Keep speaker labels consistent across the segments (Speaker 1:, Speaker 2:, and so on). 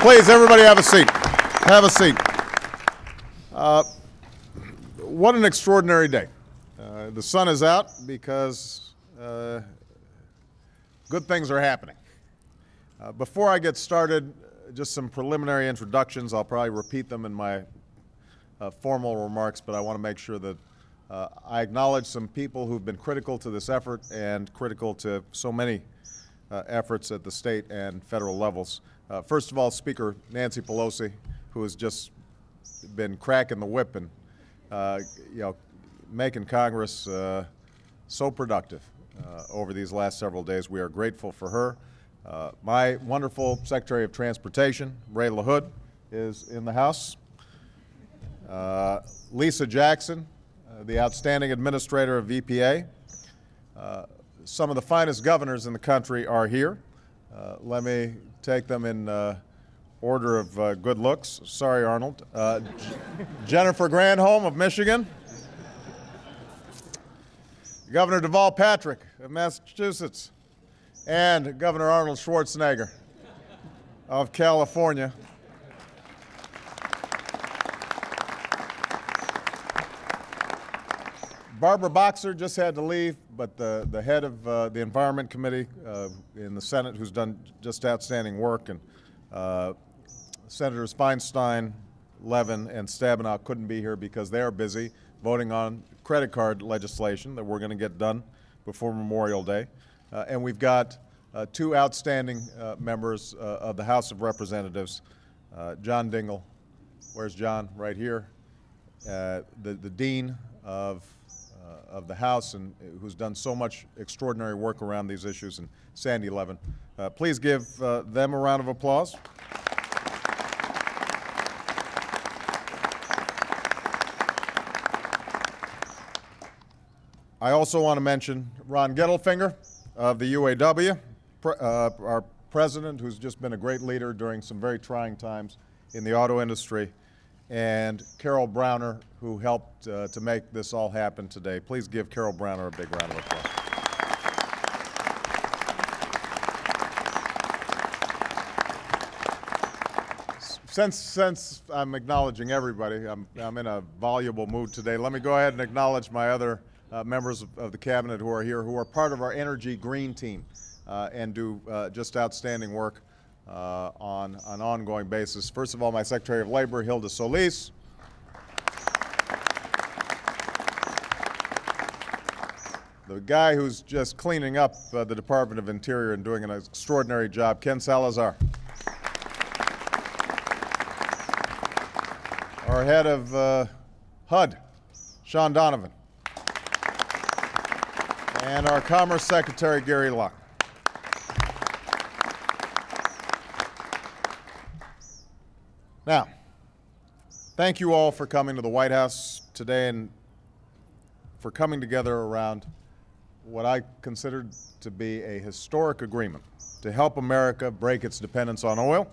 Speaker 1: Please, everybody have a seat. Have a seat. What an extraordinary day. The sun is out because good things are happening. Before I get started, just some preliminary introductions. I'll probably repeat them in my formal remarks, but I want to make sure that I acknowledge some people who've been critical to this effort and critical to so many efforts at the state and federal levels. First of all, Speaker Nancy Pelosi, who has just been cracking the whip and making Congress so productive over these last several days. We are grateful for her. My wonderful Secretary of Transportation, Ray LaHood, is in the House. Lisa Jackson, the outstanding administrator of EPA. Some of the finest governors in the country are here. Let me take them in order of good looks. Sorry, Arnold. Jennifer Granholm of Michigan. Governor Deval Patrick of Massachusetts. And Governor Arnold Schwarzenegger of California. Barbara Boxer just had to leave, but the head of the Environment Committee in the Senate, who's done just outstanding work, and Senators Feinstein, Levin, and Stabenow couldn't be here because they are busy voting on credit card legislation that we're going to get done before Memorial Day. And we've got two outstanding members of the House of Representatives, John Dingell. Where's John? Right here. The Dean of the House, and who's done so much extraordinary work around these issues, and Sandy Levin. Please give them a round of applause. I also want to mention Ron Gettelfinger of the UAW, our president, who's just been a great leader during some very trying times in the auto industry, and Carol Browner, who helped to make this all happen today. Please give Carol Browner a big round of applause. Since I'm acknowledging everybody, I'm in a voluble mood today. Let me go ahead and acknowledge my other members of the cabinet who are here, who are part of our Energy Green team and do just outstanding work on an ongoing basis. First of all, my Secretary of Labor, Hilda Solis. The guy who's just cleaning up the Department of Interior and doing an extraordinary job, Ken Salazar. Our head of HUD, Sean Donovan. And our Commerce Secretary, Gary Locke. Now, thank you all for coming to the White House today and for coming together around what I considered to be a historic agreement to help America break its dependence on oil,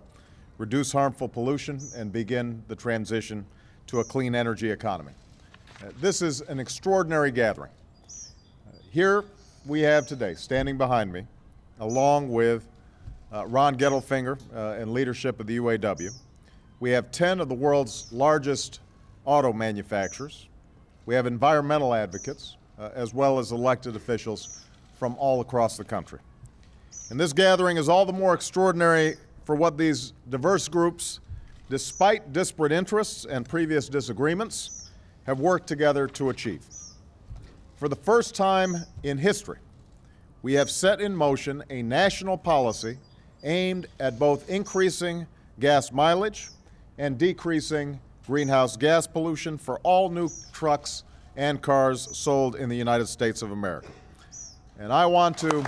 Speaker 1: reduce harmful pollution, and begin the transition to a clean energy economy. This is an extraordinary gathering. Here we have today, standing behind me, along with Ron Gettelfinger and leadership of the UAW, we have 10 of the world's largest auto manufacturers. We have environmental advocates, as well as elected officials from all across the country. And this gathering is all the more extraordinary for what these diverse groups, despite disparate interests and previous disagreements, have worked together to achieve. For the first time in history, we have set in motion a national policy aimed at both increasing gas mileage and decreasing greenhouse gas pollution for all new trucks and cars sold in the United States of America. And I want to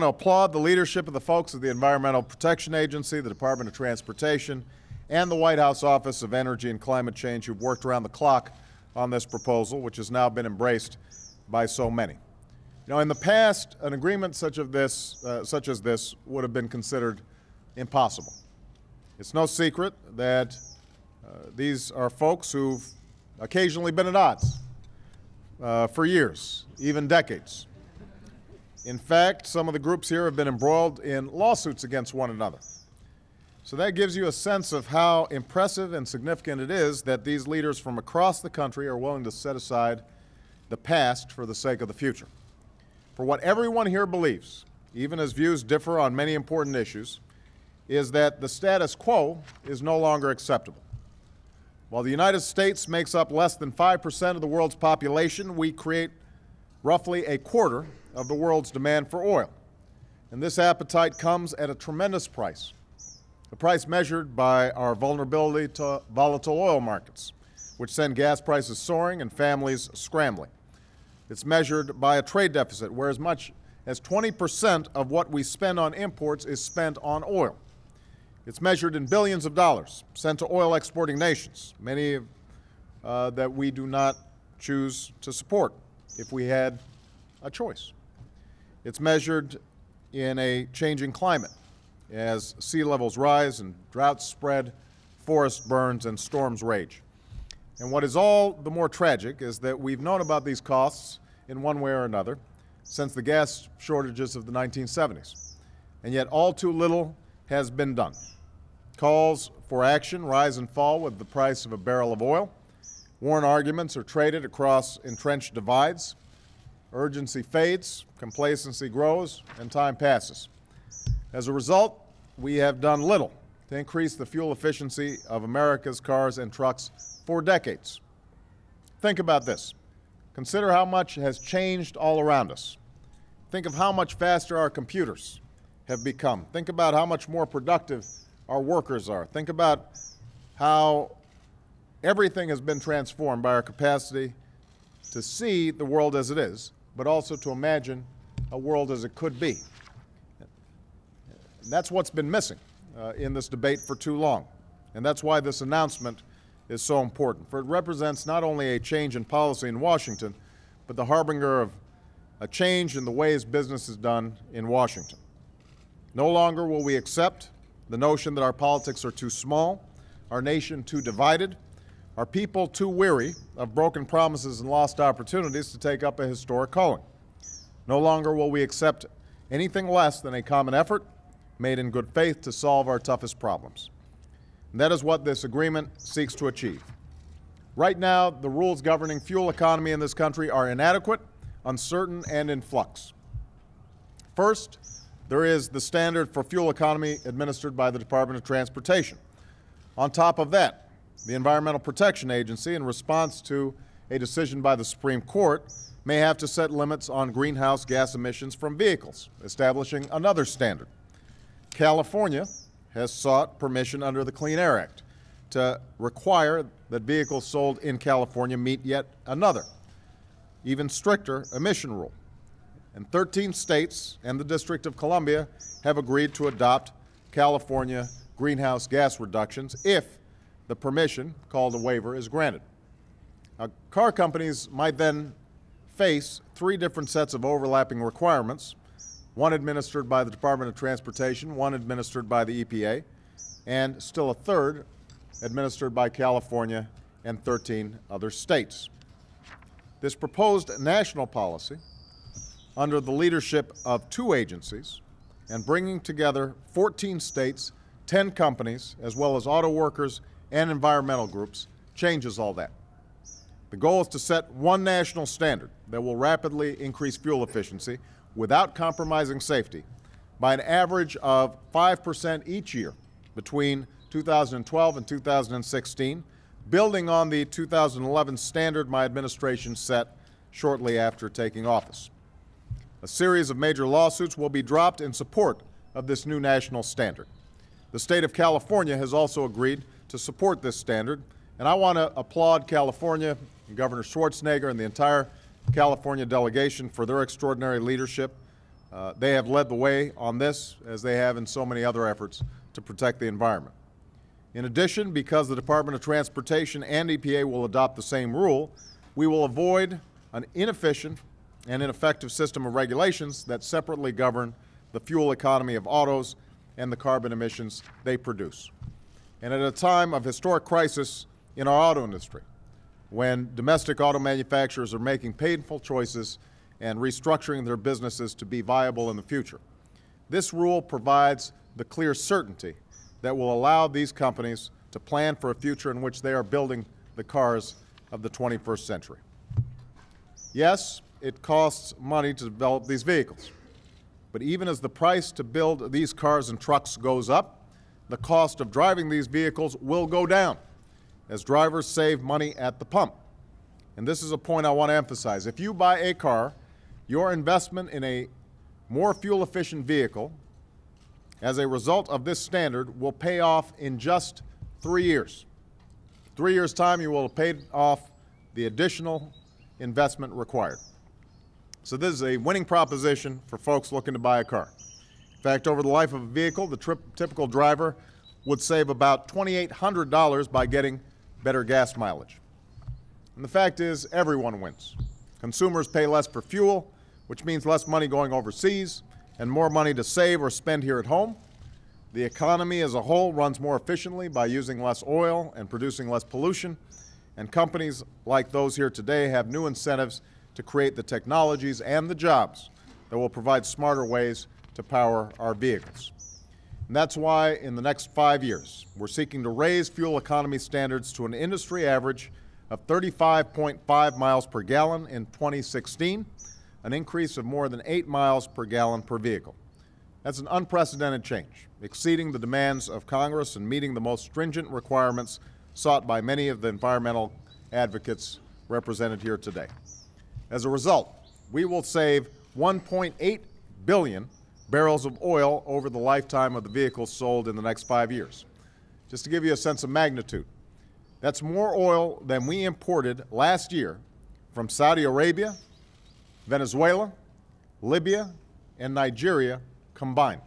Speaker 1: applaud the leadership of the folks of the Environmental Protection Agency, the Department of Transportation, and the White House Office of Energy and Climate Change, who've worked around the clock on this proposal, which has now been embraced by so many. You know, in the past, an agreement such as this would have been considered impossible. It's no secret that these are folks who've occasionally been at odds for years, even decades. In fact, some of the groups here have been embroiled in lawsuits against one another. So that gives you a sense of how impressive and significant it is that these leaders from across the country are willing to set aside the past for the sake of the future. For what everyone here believes, even as views differ on many important issues, is that the status quo is no longer acceptable. While the United States makes up less than 5% of the world's population, we create roughly a quarter of the world's demand for oil. And this appetite comes at a tremendous price, a price measured by our vulnerability to volatile oil markets, which send gas prices soaring and families scrambling. It's measured by a trade deficit, where as much as 20% of what we spend on imports is spent on oil. It's measured in billions of dollars sent to oil exporting nations, many that we do not choose to support if we had a choice. It's measured in a changing climate as sea levels rise and droughts spread, forest burns, and storms rage. And what is all the more tragic is that we've known about these costs in one way or another since the gas shortages of the 1970s. And yet all too little has been done. Calls for action rise and fall with the price of a barrel of oil. Warren arguments are traded across entrenched divides. Urgency fades, complacency grows, and time passes. As a result, we have done little to increase the fuel efficiency of America's cars and trucks for decades. Think about this. Consider how much has changed all around us. Think of how much faster our computers have become. Think about how much more productive our workers are. Think about how everything has been transformed by our capacity to see the world as it is, but also to imagine a world as it could be. And that's what's been missing in this debate for too long. And that's why this announcement is so important. For it represents not only a change in policy in Washington, but the harbinger of a change in the ways business is done in Washington. No longer will we accept the notion that our politics are too small, our nation too divided, our people too weary of broken promises and lost opportunities to take up a historic calling. No longer will we accept anything less than a common effort made in good faith to solve our toughest problems. And that is what this agreement seeks to achieve. Right now, the rules governing fuel economy in this country are inadequate, uncertain, and in flux. First, there is the standard for fuel economy administered by the Department of Transportation. On top of that, the Environmental Protection Agency, in response to a decision by the Supreme Court, may have to set limits on greenhouse gas emissions from vehicles, establishing another standard. California has sought permission under the Clean Air Act to require that vehicles sold in California meet yet another, even stricter emission rule. And 13 states and the District of Columbia have agreed to adopt California greenhouse gas reductions if the permission, called a waiver, is granted. Now, car companies might then face three different sets of overlapping requirements, one administered by the Department of Transportation, one administered by the EPA, and still a third administered by California and 13 other states. This proposed national policy, under the leadership of two agencies and bringing together 14 states, 10 companies, as well as auto workers and environmental groups, changes all that. The goal is to set one national standard that will rapidly increase fuel efficiency without compromising safety by an average of 5% each year between 2012 and 2016, building on the 2011 standard my administration set shortly after taking office. A series of major lawsuits will be dropped in support of this new national standard. The state of California has also agreed to support this standard, and I want to applaud California and Governor Schwarzenegger and the entire California delegation for their extraordinary leadership. They have led the way on this, as they have in so many other efforts to protect the environment. In addition, because the Department of Transportation and EPA will adopt the same rule, we will avoid an inefficient and ineffective system of regulations that separately govern the fuel economy of autos and the carbon emissions they produce. And at a time of historic crisis in our auto industry, when domestic auto manufacturers are making painful choices and restructuring their businesses to be viable in the future. This rule provides the clear certainty that will allow these companies to plan for a future in which they are building the cars of the 21st century. Yes, it costs money to develop these vehicles, but even as the price to build these cars and trucks goes up, the cost of driving these vehicles will go down as drivers save money at the pump. And this is a point I want to emphasize. If you buy a car, your investment in a more fuel-efficient vehicle as a result of this standard will pay off in just 3 years. 3 years' time, you will have paid off the additional investment required. So this is a winning proposition for folks looking to buy a car. In fact, over the life of a vehicle, the typical driver would save about $2,800 by getting better gas mileage. And the fact is, everyone wins. Consumers pay less for fuel, which means less money going overseas and more money to save or spend here at home. The economy as a whole runs more efficiently by using less oil and producing less pollution, and companies like those here today have new incentives to create the technologies and the jobs that will provide smarter ways to power our vehicles. And that's why in the next 5 years, we're seeking to raise fuel economy standards to an industry average of 35.5 miles per gallon in 2016, an increase of more than 8 miles per gallon per vehicle. That's an unprecedented change, exceeding the demands of Congress and meeting the most stringent requirements sought by many of the environmental advocates represented here today. As a result, we will save 1.8 billion barrels of oil over the lifetime of the vehicles sold in the next 5 years. Just to give you a sense of magnitude, that's more oil than we imported last year from Saudi Arabia, Venezuela, Libya, and Nigeria combined.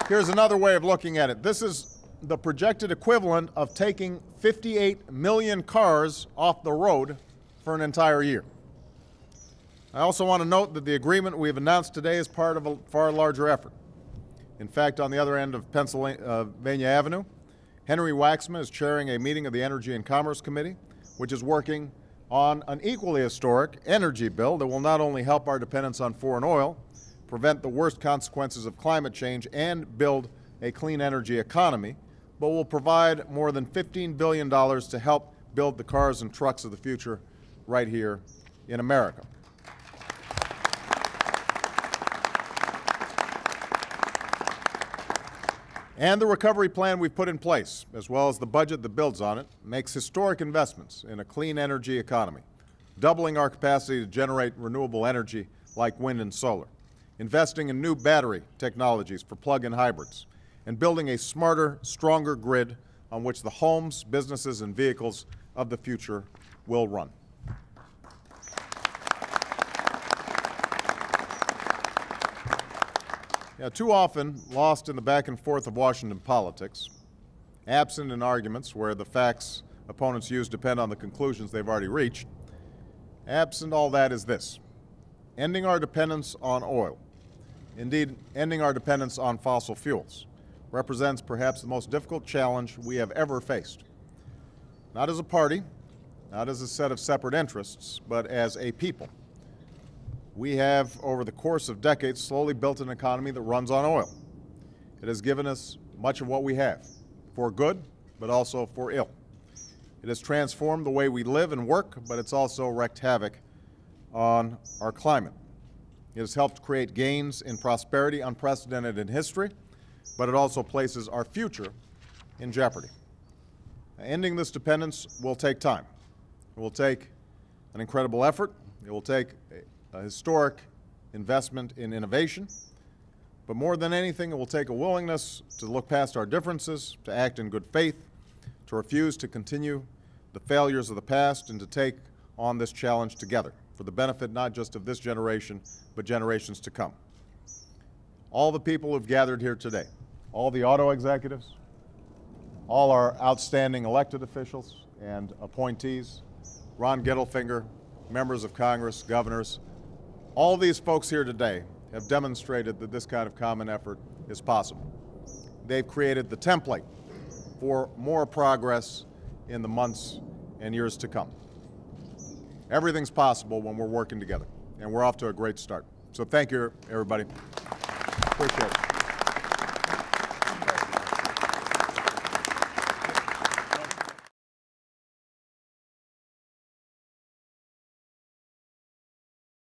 Speaker 1: Here's another way of looking at it. This is the projected equivalent of taking 58 million cars off the road for an entire year. I also want to note that the agreement we've announced today is part of a far larger effort. In fact, on the other end of Pennsylvania Avenue, Henry Waxman is chairing a meeting of the Energy and Commerce Committee, which is working on an equally historic energy bill that will not only help our dependence on foreign oil, prevent the worst consequences of climate change, and build a clean energy economy, but will provide more than $15 billion to help build the cars and trucks of the future right here in America. And the recovery plan we've put in place, as well as the budget that builds on it, makes historic investments in a clean energy economy, doubling our capacity to generate renewable energy like wind and solar, investing in new battery technologies for plug-in hybrids, and building a smarter, stronger grid on which the homes, businesses, and vehicles of the future will run. Too often, lost in the back and forth of Washington politics, absent in arguments where the facts opponents use depend on the conclusions they've already reached, absent all that is this: ending our dependence on oil, indeed ending our dependence on fossil fuels, represents perhaps the most difficult challenge we have ever faced. Not as a party, not as a set of separate interests, but as a people. We have, over the course of decades, slowly built an economy that runs on oil. It has given us much of what we have, for good, but also for ill. It has transformed the way we live and work, but it's also wreaked havoc on our climate. It has helped create gains in prosperity unprecedented in history, but it also places our future in jeopardy. Ending this dependence will take time. It will take an incredible effort. It will take a historic investment in innovation. But more than anything, it will take a willingness to look past our differences, to act in good faith, to refuse to continue the failures of the past, and to take on this challenge together for the benefit not just of this generation, but generations to come. All the people who've gathered here today, all the auto executives, all our outstanding elected officials and appointees, Ron Gettelfinger, members of Congress, governors, all these folks here today have demonstrated that this kind of common effort is possible. They've created the template for more progress in the months and years to come. Everything's possible when we're working together, and we're off to a great start. So thank you, everybody. Appreciate it.